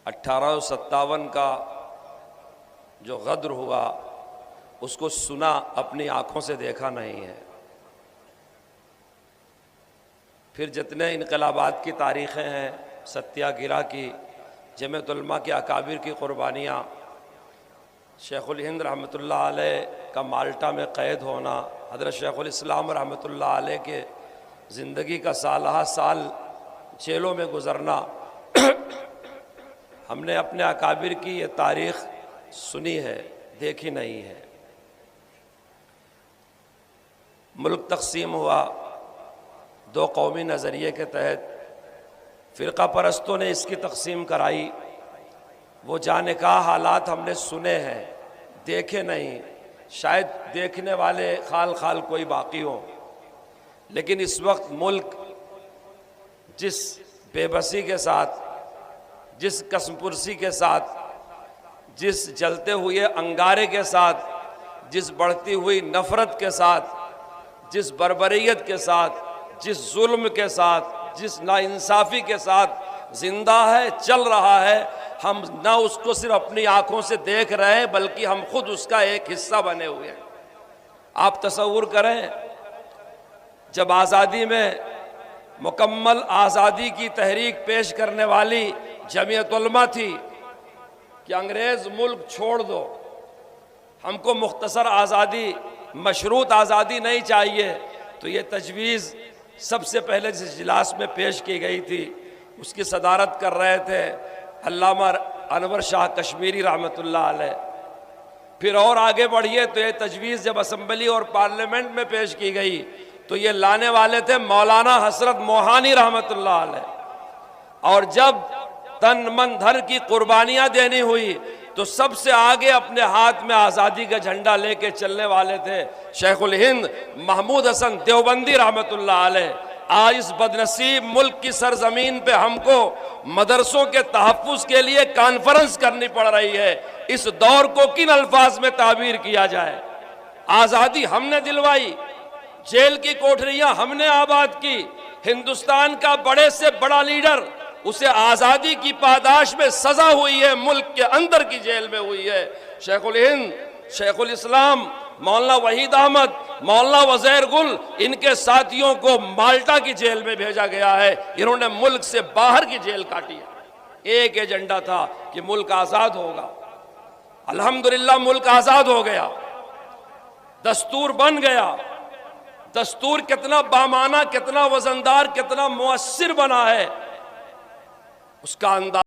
1857 کا جو غدر ہوا اس کو سنا، اپنی آنکھوں سے دیکھا نہیں ہے۔ پھر جتنے انقلابات کی تاریخیں ہیں، ستیہ گرہ کی، جمعیت علماء کے اکابر کی قربانیاں، شیخ الہند رحمۃ اللہ علیہ کا مالٹا میں قید ہونا، حضرت شیخ الاسلام رحمۃ اللہ علیہ کے زندگی کا سالہ سال جیلوں میں گزرنا، ہم نے اپنے اکابر کی یہ تاریخ سنی ہے، دیکھی نہیں ہے۔ ملک تقسیم ہوا دو قومی نظریے کے تحت، فرقہ پرستوں نے اس کی تقسیم کرائی۔ وہ جانے کا حالات ہم نے سنے ہیں، دیکھے نہیں، شاید دیکھنے والے خال خال کوئی باقی ہو، لیکن اس وقت ملک جس بے بسی کے ساتھ، جس قسم پرسی کے ساتھ، جس جلتے ہوئے انگارے کے ساتھ، جس بڑھتی ہوئی نفرت کے ساتھ، جس بربریت کے ساتھ، جس ظلم کے ساتھ، جس ناانصافی کے ساتھ زندہ ہے، چل رہا ہے، ہم نہ اس کو صرف اپنی آنکھوں سے دیکھ رہے ہیں بلکہ ہم خود اس کا ایک حصہ بنے ہوئے ہیں۔ آپ تصور کریں، جب آزادی میں مکمل آزادی کی تحریک پیش کرنے والی جمعیت علماء تھی کہ انگریز ملک چھوڑ دو، ہم کو مختصر آزادی، مشروط آزادی نہیں چاہیے، تو یہ تجویز سب سے پہلے جس اجلاس میں پیش کی گئی تھی اس کی صدارت کر رہے تھے علامہ انور شاہ کشمیری رحمۃ اللہ علیہ۔ پھر اور آگے بڑھیے تو یہ تجویز جب اسمبلی اور پارلیمنٹ میں پیش کی گئی تو یہ لانے والے تھے مولانا حسرت موہانی رحمۃ اللہ علیہ، اور جب تن من دھن کی قربانیاں دینی ہوئی تو سب سے آگے اپنے ہاتھ میں آزادی کا جھنڈا لے کے چلنے والے تھے شیخ الہند محمود حسن دیوبندی رحمۃ اللہ علیہ۔ آج اس بدنصیب ملک کی سرزمین پہ ہم کو مدرسوں کے تحفظ کے لیے کانفرنس کرنی پڑ رہی ہے، اس دور کو کن الفاظ میں تعبیر کیا جائے؟ آزادی ہم نے دلوائی، جیل کی کوٹھریاں ہم نے آباد کی، ہندوستان کا بڑے سے بڑا لیڈر، اسے آزادی کی پاداش میں سزا ہوئی ہے، ملک کے اندر کی جیل میں ہوئی ہے۔ شیخ الہند، شیخ الاسلام، مولانا وحید احمد، مولانا وزیر گل، ان کے ساتھیوں کو مالٹا کی جیل میں بھیجا گیا ہے، انہوں نے ملک سے باہر کی جیل کاٹی ہے۔ ایک ایجنڈا تھا کہ ملک آزاد ہوگا، الحمدللہ ملک آزاد ہو گیا، دستور بن گیا۔ دستور کتنا بامعنی، کتنا وزندار، کتنا مؤثر بنا ہے، اس کا انداز